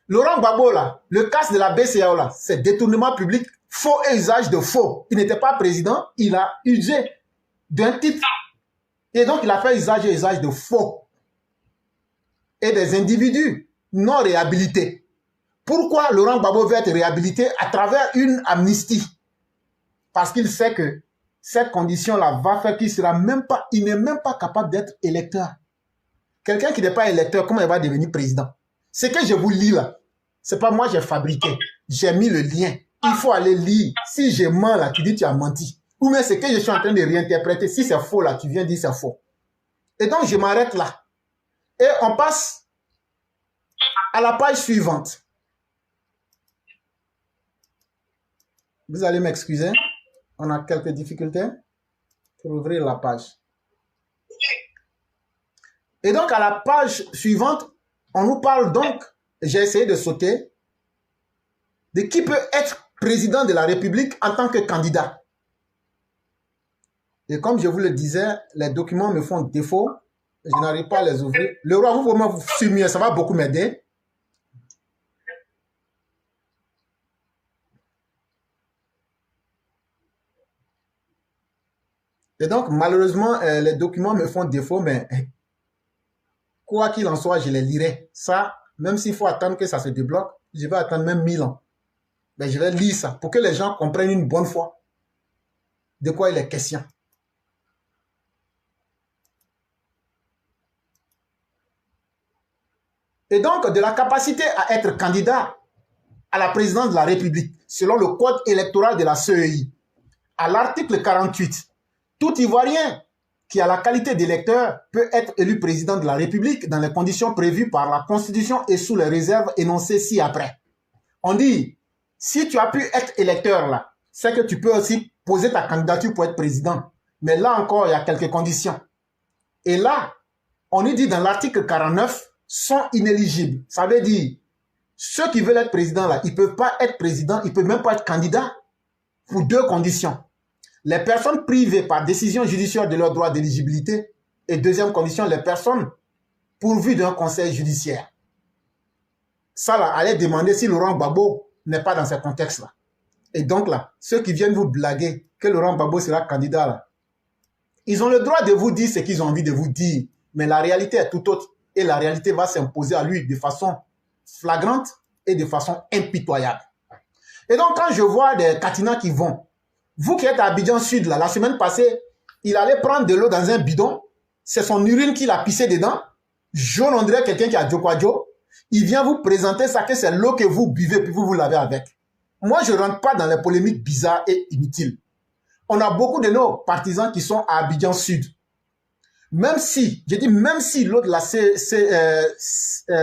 Laurent Gbagbo là, le cas de la BCAO là, c'est détournement public, faux et usage de faux. Il n'était pas président, il a usé d'un titre. Et donc il a fait usage de faux. Et des individus non réhabilités. Pourquoi Laurent Gbagbo veut être réhabilité à travers une amnistie? Parce qu'il sait que cette condition-là va faire qu'il sera même pas, il n'est même pas capable d'être électeur. Quelqu'un qui n'est pas électeur, comment il va devenir président? Ce que je vous lis là, c'est pas moi j'ai fabriqué. J'ai mis le lien. Il faut aller lire. Si je mens là, tu dis tu as menti. Ou bien c'est que je suis en train de réinterpréter. Si c'est faux là, tu viens dire c'est faux. Et donc je m'arrête là. Et on passe à la page suivante. Vous allez m'excuser. On a quelques difficultés pour ouvrir la page. Et donc, à la page suivante, on nous parle donc, j'ai essayé de sauter, de qui peut être président de la République en tant que candidat. Et comme je vous le disais, les documents me font défaut. Je n'arrive pas à les ouvrir. Le roi, vous pouvez me suivre, ça va beaucoup m'aider. Et donc, malheureusement, les documents me font défaut, mais quoi qu'il en soit, je les lirai. Ça, même s'il faut attendre que ça se débloque, je vais attendre même 1000 ans. Mais je vais lire ça pour que les gens comprennent une bonne fois de quoi il est question. Et donc, de la capacité à être candidat à la présidence de la République, selon le code électoral de la CEI, à l'article 48, tout Ivoirien qui a la qualité d'électeur peut être élu président de la République dans les conditions prévues par la Constitution et sous les réserves énoncées ci-après. On dit, si tu as pu être électeur là, c'est que tu peux aussi poser ta candidature pour être président. Mais là encore, il y a quelques conditions. Et là, on nous dit dans l'article 49, sont inéligibles. Ça veut dire, ceux qui veulent être président là, ils ne peuvent pas être président, ils ne peuvent même pas être candidats pour deux conditions. Les personnes privées par décision judiciaire de leur droit d'éligibilité et deuxième condition, les personnes pourvues d'un conseil judiciaire. Ça là, allez demander si Laurent Gbagbo n'est pas dans ce contexte-là. Et donc là, ceux qui viennent vous blaguer que Laurent Gbagbo sera candidat là, ils ont le droit de vous dire ce qu'ils ont envie de vous dire, mais la réalité est tout autre. Et la réalité va s'imposer à lui de façon flagrante et de façon impitoyable. Et donc, quand je vois des Katina qui vont, vous qui êtes à Abidjan Sud, là, la semaine passée, il allait prendre de l'eau dans un bidon, c'est son urine qu'il a pissé dedans, jaune, on dirait quelqu'un qui a Djokwadjo, il vient vous présenter ça, que c'est l'eau que vous buvez, puis vous lavez avec. Moi, je ne rentre pas dans les polémiques bizarres et inutiles. On a beaucoup de nos partisans qui sont à Abidjan Sud. Même si, je dis même si l'eau de la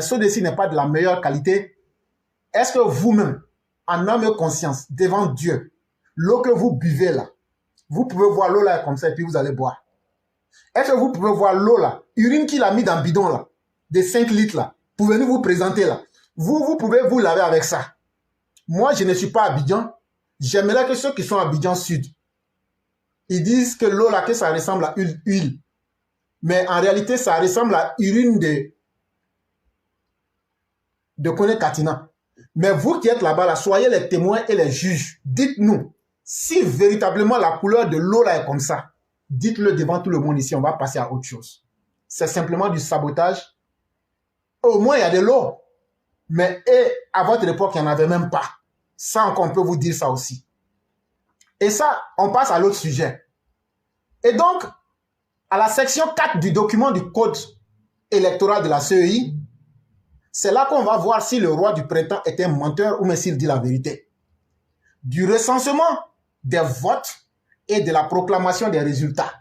SODECI n'est pas de la meilleure qualité, est-ce que vous-même, en âme et conscience, devant Dieu, l'eau que vous buvez là, vous pouvez voir l'eau là comme ça et puis vous allez boire. Est-ce que vous pouvez voir l'eau là, urine qu'il a mis dans le bidon là, de 5 litres là, pouvez-vous vous présenter là? Vous pouvez vous laver avec ça. Moi, je ne suis pas à Abidjan. J'aimerais que ceux qui sont à Abidjan Sud, ils disent que l'eau là, que ça ressemble à huile. Mais en réalité, ça ressemble à urine de Kone Katina. Mais vous qui êtes là-bas, là, soyez les témoins et les juges. Dites-nous, si véritablement la couleur de l'eau là est comme ça, dites-le devant tout le monde ici, on va passer à autre chose. C'est simplement du sabotage. Au moins, il y a de l'eau. Mais à votre époque, il n'y en avait même pas. Ça, encore, on peut vous dire ça aussi. Et ça, on passe à l'autre sujet. Et donc, à la section 4 du document du code électoral de la CEI, c'est là qu'on va voir si le roi du printemps est un menteur ou même s'il dit la vérité. Du recensement des votes et de la proclamation des résultats.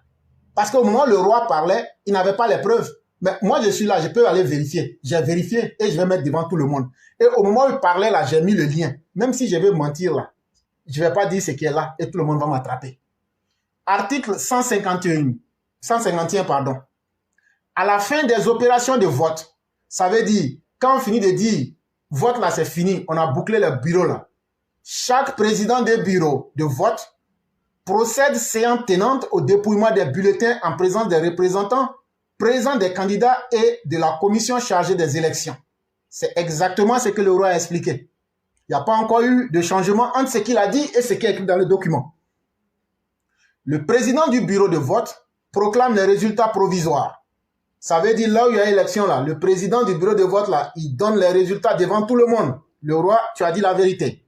Parce qu'au moment où le roi parlait, il n'avait pas les preuves. Mais moi, je suis là, je peux aller vérifier. J'ai vérifié et je vais mettre devant tout le monde. Et au moment où il parlait là, j'ai mis le lien. Même si je vais mentir là, je ne vais pas dire ce qui est là et tout le monde va m'attraper. Article 151, pardon. À la fin des opérations de vote, ça veut dire, quand on finit de dire, vote là c'est fini, on a bouclé le bureau là. Chaque président des bureaux de vote procède séance tenante au dépouillement des bulletins en présence des représentants, présents des candidats et de la commission chargée des élections. C'est exactement ce que le roi a expliqué. Il n'y a pas encore eu de changement entre ce qu'il a dit et ce qui est écrit dans le document. Le président du bureau de vote proclame les résultats provisoires. Ça veut dire là où il y a élection là, le président du bureau de vote là, il donne les résultats devant tout le monde. Le roi, tu as dit la vérité.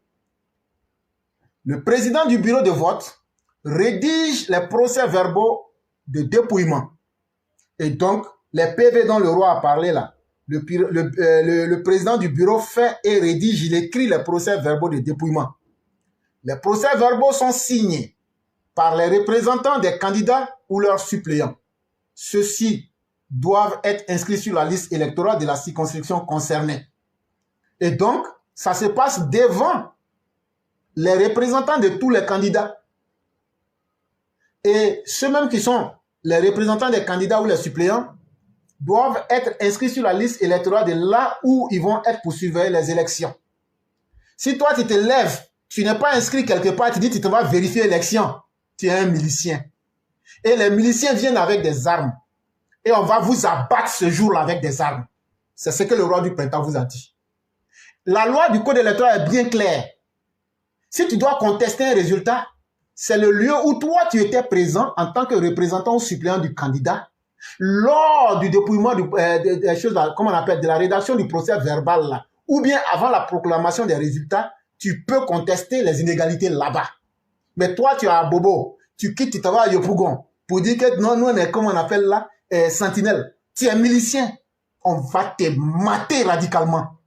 Le président du bureau de vote rédige les procès-verbaux de dépouillement. Et donc, les PV dont le roi a parlé là, le président du bureau fait et rédige, il écrit les procès-verbaux de dépouillement. Les procès-verbaux sont signés par les représentants des candidats ou leurs suppléants. Ceux-ci doivent être inscrits sur la liste électorale de la circonscription concernée. Et donc, ça se passe devant les représentants de tous les candidats. Et ceux-mêmes qui sont les représentants des candidats ou les suppléants doivent être inscrits sur la liste électorale de là où ils vont être pour surveiller les élections. Si toi, tu te lèves, tu n'es pas inscrit quelque part, tu dis tu te vas vérifier l'élection, tu es un milicien. Et les miliciens viennent avec des armes. Et on va vous abattre ce jour-là avec des armes. C'est ce que le roi du printemps vous a dit. La loi du code électoral est bien claire. Si tu dois contester un résultat, c'est le lieu où toi tu étais présent en tant que représentant ou suppléant du candidat lors du dépouillement des choses, comme on appelle, de la rédaction du procès verbal là, ou bien avant la proclamation des résultats, tu peux contester les inégalités là-bas. Mais toi tu es à Bobo, tu quittes, tu te vas à Yopougon pour dire que non, nous on est comme on appelle là, sentinelle. Tu es milicien, on va te mater radicalement.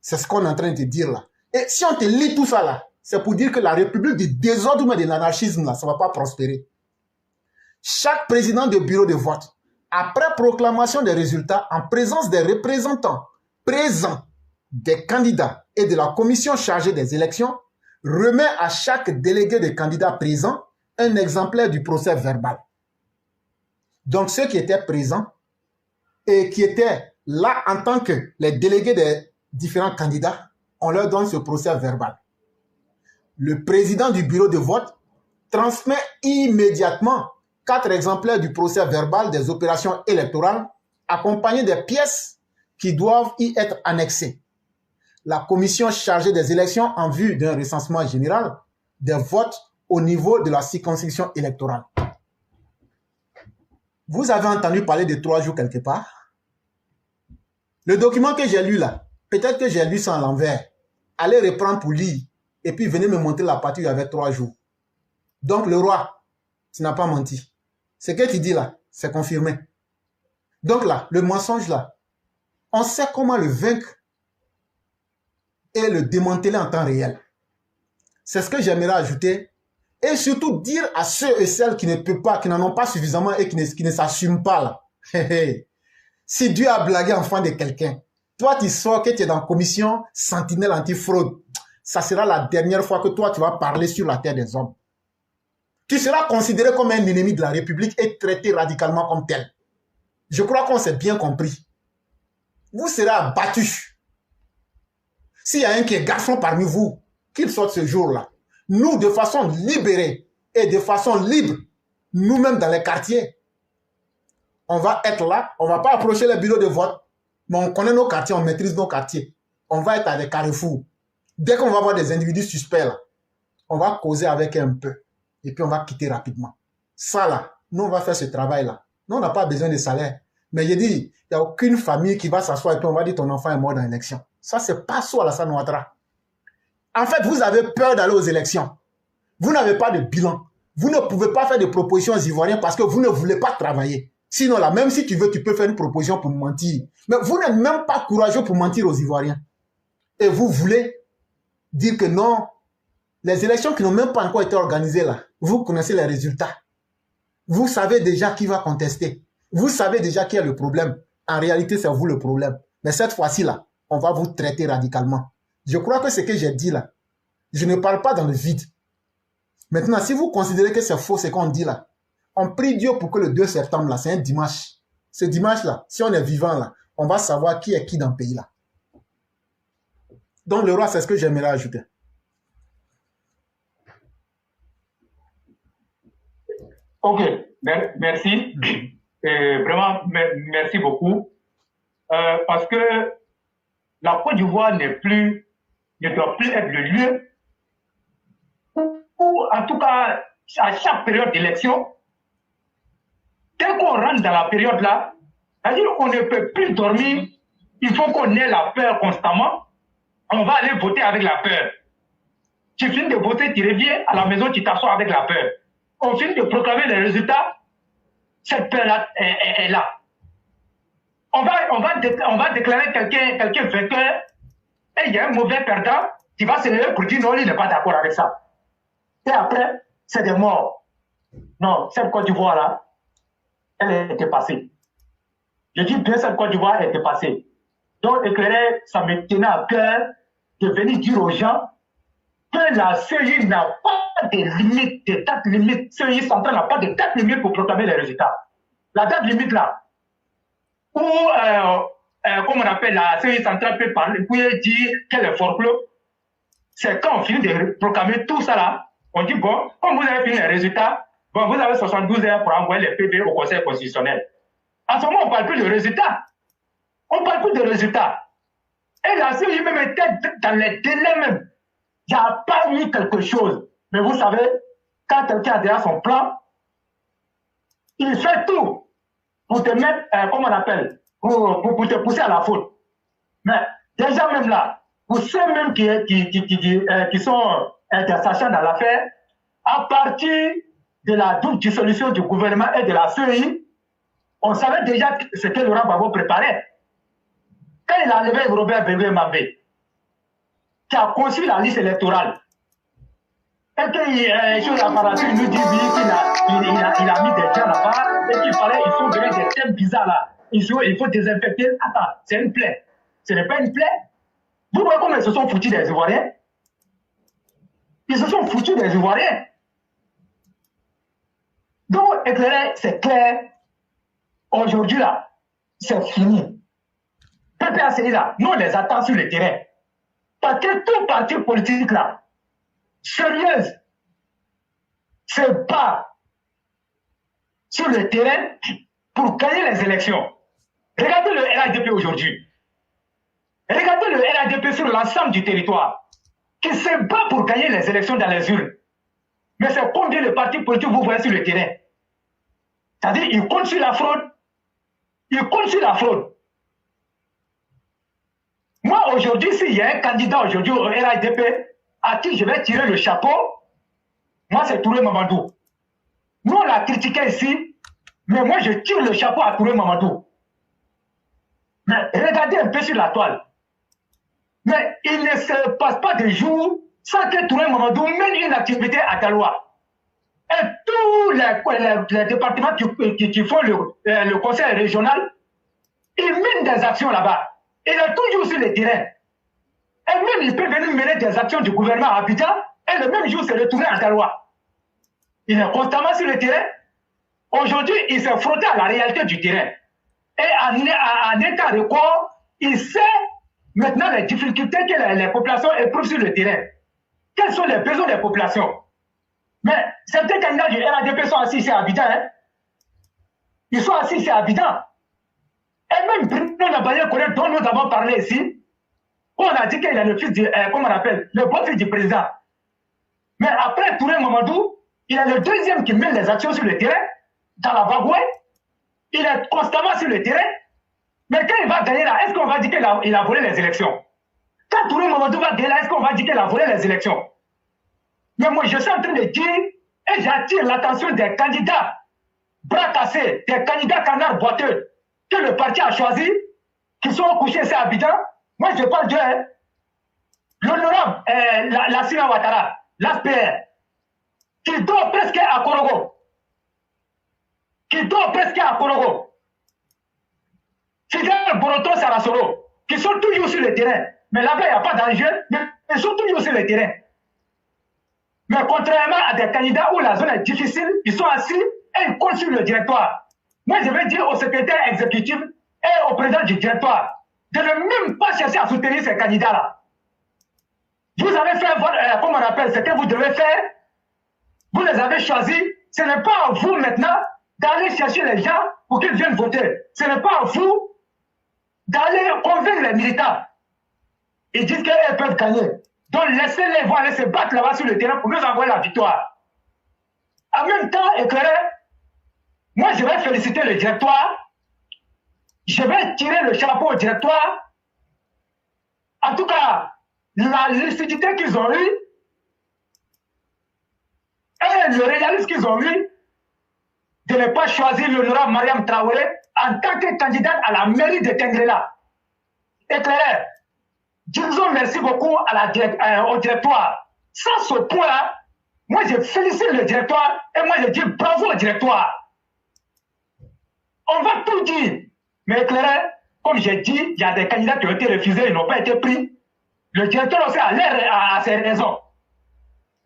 C'est ce qu'on est en train de te dire là. Et si on te lit tout ça là, c'est pour dire que la république du désordre et de l'anarchisme là, ça ne va pas prospérer. Chaque président de bureau de vote, après proclamation des résultats, en présence des représentants présents, des candidats et de la commission chargée des élections, remet à chaque délégué de candidats présents un exemplaire du procès verbal. Donc, ceux qui étaient présents et qui étaient là en tant que les délégués des différents candidats, on leur donne ce procès verbal. Le président du bureau de vote transmet immédiatement 4 exemplaires du procès verbal des opérations électorales accompagnés des pièces qui doivent y être annexées. La commission chargée des élections en vue d'un recensement général des votes au niveau de la circonscription électorale. Vous avez entendu parler de 3 jours quelque part? Le document que j'ai lu là, peut-être que j'ai lu ça à l'envers. Allez reprendre pour lire et puis venez me montrer la partie où il y avait 3 jours. Donc le roi, tu n'as pas menti. Ce que tu dis là, c'est confirmé. Donc là, le mensonge là, on sait comment le vaincre et le démanteler en temps réel. C'est ce que j'aimerais ajouter. Et surtout dire à ceux et celles qui ne peuvent pas, qui n'en ont pas suffisamment et qui ne s'assument pas là. Si Dieu a blagué enfant de quelqu'un, toi tu sors que tu es dans la commission sentinelle anti-fraude, ça sera la dernière fois que toi tu vas parler sur la terre des hommes. Tu seras considéré comme un ennemi de la République et traité radicalement comme tel. Je crois qu'on s'est bien compris. Vous serez abattus. S'il y a un qui est garçon parmi vous, qu'il sorte ce jour-là. Nous, de façon libérée et de façon libre, nous-mêmes dans les quartiers, on va être là, on ne va pas approcher les bureaux de vote, mais on connaît nos quartiers, on maîtrise nos quartiers. On va être à des carrefours. Dès qu'on va voir des individus suspects là, on va causer avec eux un peu et puis on va quitter rapidement. Ça là, nous on va faire ce travail-là. Nous on n'a pas besoin de salaire. Mais je dis, il n'y a aucune famille qui va s'asseoir et puis on va dire ton enfant est mort dans l'élection. Ça c'est pas ça Alassane Ouattara. En fait, vous avez peur d'aller aux élections. Vous n'avez pas de bilan. Vous ne pouvez pas faire de propositions aux Ivoiriens parce que vous ne voulez pas travailler. Sinon, là, même si tu veux, tu peux faire une proposition pour mentir. Mais vous n'êtes même pas courageux pour mentir aux Ivoiriens. Et vous voulez dire que non, les élections qui n'ont même pas encore été organisées là, vous connaissez les résultats. Vous savez déjà qui va contester. Vous savez déjà qui est le problème. En réalité, c'est vous le problème. Mais cette fois-ci là, on va vous traiter radicalement. Je crois que ce que j'ai dit là, je ne parle pas dans le vide. Maintenant, si vous considérez que c'est faux ce qu'on dit là, on prie Dieu pour que le 2 septembre là, c'est un dimanche. Ce dimanche là, si on est vivant là, on va savoir qui est qui dans le pays là. Donc le roi, c'est ce que j'aimerais ajouter. Ok, merci. Vraiment, merci beaucoup. Parce que la Côte d'Ivoire ne doit plus être le lieu où, en tout cas, à chaque période d'élection, dès qu'on rentre dans la période là, c'est-à-dire qu'on ne peut plus dormir, il faut qu'on ait la peur constamment, on va aller voter avec la peur. Tu finis de voter, tu reviens à la maison, tu t'assois avec la peur. On finit de proclamer les résultats, cette peur-là est là. On va déclarer quelqu'un vainqueur, et il y a un mauvais perdant qui va se lever pour dire non, il n'est pas d'accord avec ça. Et après, c'est des morts. Non, cette Côte d'Ivoire-là, elle était passée. Je dis bien cette Côte d'Ivoire était passée. Donc, éclairer, ça me tenait à cœur de venir dire aux gens que la CEI n'a pas de limite, de date limite. CEI centrale n'a pas de date limite pour proclamer les résultats. La date limite là, où, comme on appelle la CEI centrale peut parler, peut dire qu'elle est folklore, c'est quand on finit de proclamer tout ça là, on dit bon, comme vous avez fini les résultats, bon, vous avez 72 heures pour envoyer les PV au Conseil constitutionnel. En ce moment, on ne parle plus de résultats. On ne parle plus de résultats. Et la CEI même était dans les délais même. Il n'y a pas eu quelque chose. Mais vous savez, quand quelqu'un a déjà son plan, il fait tout pour te mettre, comment on appelle, pour te pousser à la faute. Mais déjà même là, pour ceux même qui sont des sachants dans l'affaire, à partir de la dissolution du gouvernement et de la CEI, on savait déjà ce que Laurent Gbagbo préparait. Quand il a enlevé Robert Bengbe-Mabé, qui a conçu la liste électorale, et qu'il a par la suite nous dit oui, qu'il a mis des gens là-bas, et qu'il fallait, ils sont venus des thèmes bizarres là. Il faut désinfecter. Attends, c'est une plaie. Ce n'est pas une plaie. Vous voyez comment ils se sont foutus des Ivoiriens? Ils se sont foutus des Ivoiriens. Donc, éclairé, c'est clair Aujourd'hui, là, c'est fini. PPACI, là, nous, on les attend sur le terrain. Parce que tout parti politique, là, sérieuse, se bat sur le terrain pour gagner les élections. Regardez le RADP aujourd'hui. Regardez le RADP sur l'ensemble du territoire, qui se bat pour gagner les élections dans les urnes. Mais c'est combien de partis politiques vous voyez sur le terrain? C'est-à-dire, ils comptent sur la fraude. Ils comptent sur la fraude. Moi, aujourd'hui, s'il y a un candidat aujourd'hui au RADP à qui je vais tirer le chapeau, moi, c'est Touré Mamadou. Nous, on l'a critiqué ici, mais moi, je tire le chapeau à Touré Mamadou. Mais regardez un peu sur la toile. Mais il ne se passe pas de jour sans que Touré Mamadou mène une activité à Galois. Et tous les départements qui font le conseil régional, ils mènent des actions là-bas. Il est toujours sur le terrain. Et même il peut venir mener des actions du gouvernement à Abidjan et le même jour se retourner à Galois. Il est constamment sur le terrain. Aujourd'hui, il s'est frotté à la réalité du terrain. Et en état de corps, il sait maintenant les difficultés que les populations éprouvent sur le terrain. Quels sont les besoins des populations? Mais certains candidats du RADP sont assis ici à Abidjan. Hein? Ils sont assis ici à Abidjan. Et même Bruno Nabaye-Koré, dont nous avons parlé ici, on a dit qu'il est le fils du, comment on appelle, le beau-fils du président. Mais après Touré Mamadou, il est le deuxième qui mène les actions sur le terrain, dans la Bagoué. Il est constamment sur le terrain. Mais quand il va gagner là, est-ce qu'on va dire qu'il a volé les élections? Quand Touré Mamadou va gagner là, est-ce qu'on va dire qu'il a volé les élections? Mais moi, je suis en train de dire, et j'attire l'attention des candidats bras cassés, des candidats canards boiteux, que le parti a choisi, qui sont couchés ici à Abidjan. Moi, je parle de l'honorable Lassina Ouattara, l'ASPR, qui dort presque à Korogo. Fidel Boroto Sarasoro, qui sont toujours sur le terrain. Mais là-bas, il n'y a pas d'enjeu, mais ils sont toujours sur le terrain. Mais contrairement à des candidats où la zone est difficile, ils sont assis et ils comptent sur le directoire. Moi, je vais dire au secrétaire exécutif et au président du directoire de ne même pas chercher à soutenir ces candidats-là. Vous avez fait votre, comment on appelle, ce que vous devez faire. Vous les avez choisis. Ce n'est pas à vous maintenant d'aller chercher les gens pour qu'ils viennent voter. Ce n'est pas à vous d'aller convaincre les militants. Ils disent qu'ils peuvent gagner. Donc laissez-les voir aller se battre là-bas sur le terrain pour nous envoyer la victoire. En même temps, éclairé, moi je vais féliciter le directoire. Je vais tirer le chapeau au directoire. En tout cas, la lucidité qu'ils ont eue et le réalisme qu'ils ont eu de ne pas choisir l'honorable Mariam Traoré en tant que candidate à la mairie de Tengrela. Éclairé, disons merci beaucoup au directoire. Sans ce point-là, moi je félicite le directoire et moi je dis bravo au directoire. On va tout dire. Mais éclairé, comme j'ai dit, il y a des candidats qui ont été refusés, ils n'ont pas été pris. Le directeur aussi a ses raisons.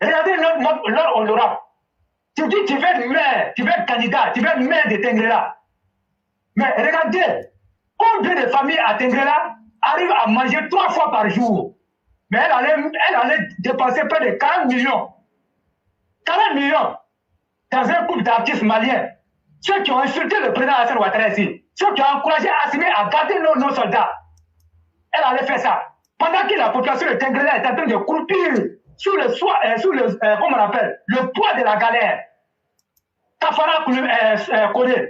Regardez leur honorable. Tu dis tu veux être maire, tu veux être candidat, tu veux être maire de Tengrela. Mais regardez, combien de familles à Tengrela arrivent à manger 3 fois par jour. Mais elle allait dépenser près de 40 millions. 40 millions dans un couple d'artistes maliens. Ceux qui ont insulté le président Hassan Ouattara ici. Ceux qui ont encouragé Assimi à garder nos soldats. Elle allait faire ça. Pendant que la population de Tengrela est en train de croupir sous le comment on appelle, le poids de la galère. Tafara Kone,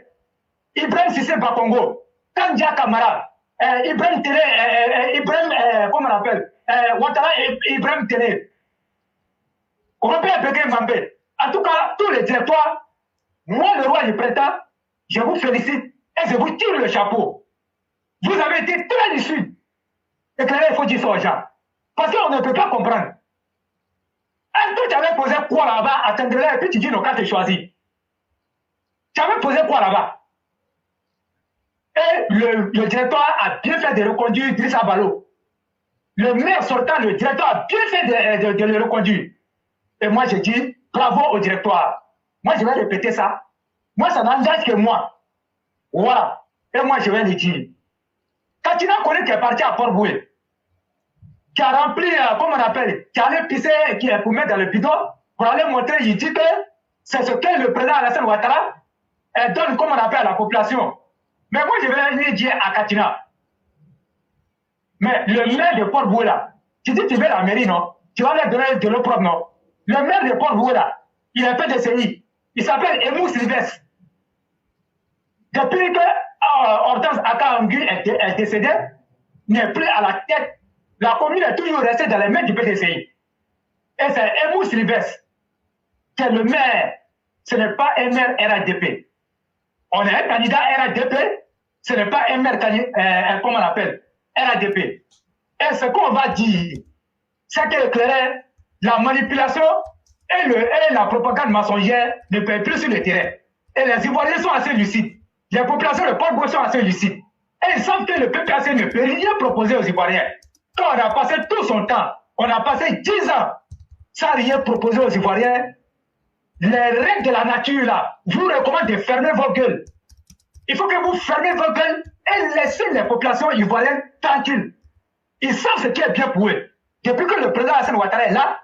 Ibrahim Sissé Bakongo, Kandja Kamara, Ibrahim Télé, comment on appelle, Ouattara Ibrahim Télé, Robert Begué Mambé. En tout cas, tous les directoires, moi le roi du printemps, je vous félicite et je vous tire le chapeau. Vous avez été très lucide. Et que là, il faut dire ça aux gens. Parce qu'on ne peut pas comprendre. Est-ce que tu avais posé quoi là-bas à Tengrela et puis tu dis non, quand tu choisis? Tu avais posé quoi là-bas? Et le directeur a bien fait de reconduire Idrissa Balo. Le maire sortant, le directeur a bien fait de le reconduire. Et moi, je dis bravo au directoire. Moi, je vais répéter ça. Moi, ça n'engage que moi. Voilà. Et moi, je vais le dire. Katina connaît qui est parti à Port-Boué, qui a rempli, comment on appelle, qui allait pisser, qui est pour mettre dans le bidon, pour aller montrer, il dit que c'est ce que le président Alassane Ouattara donne, comme on appelle, à la population. Mais moi, je vais lui dire à Katina. Mais le maire de Port-Boué, là, tu dis que tu veux la mairie, non? Tu vas lui donner de l'eau propre, non? Le maire de Port-Boué, là, il a fait des CI. Il s'appelle Emou Sylvestre. Depuis que Hortense Aka-Angu est décédé, n'est plus à la tête. La commune est toujours restée dans les mains du PDCI. Et c'est Emou Sylvestre qui est le maire. Ce n'est pas un maire RADP. On est un candidat RADP, ce n'est pas un maire, comment on appelle, RADP. Et ce qu'on va dire, c'est que la manipulation et la propagande mensongère ne peuvent plus sur le terrain. Et les Ivoiriens sont assez lucides. Les populations de Port-Boué sont assez lucides. Et ils savent que le PPAC ne peut rien proposer aux Ivoiriens. Quand on a passé tout son temps, on a passé 10 ans sans rien proposer aux Ivoiriens, les règles de la nature, là, vous recommandent de fermer vos gueules. Il faut que vous fermez vos gueules et laissez les populations ivoiriennes tranquilles. Ils savent ce qui est bien pour eux. Depuis que le président Alassane Ouattara est là,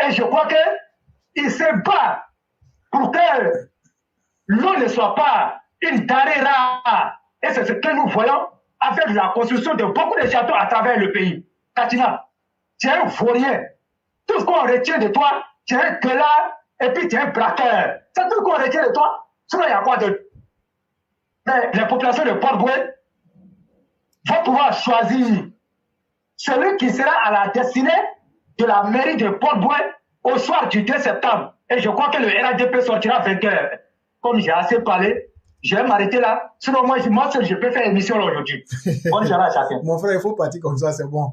et je crois qu'il se bat pour que l'eau ne soit pas une denrée rare. Et c'est ce que nous voyons avec la construction de beaucoup de châteaux à travers le pays. Katina, tu es un vaurien. Tout ce qu'on retient de toi, tu es un gueulard et puis tu es un braqueur. C'est tout ce qu'on retient de toi. Sinon, il y a quoi d'autre? Mais les populations de Port-Boué vont pouvoir choisir celui qui sera à la destinée de la mairie de Port-Boué au soir du 2 septembre. Et je crois que le RADP sortira vainqueur. Comme j'ai assez parlé, je vais m'arrêter là. Sinon, moi seul, je peux faire émission aujourd'hui. Bonne journée à chacun. Mon frère, il faut partir comme ça, c'est bon.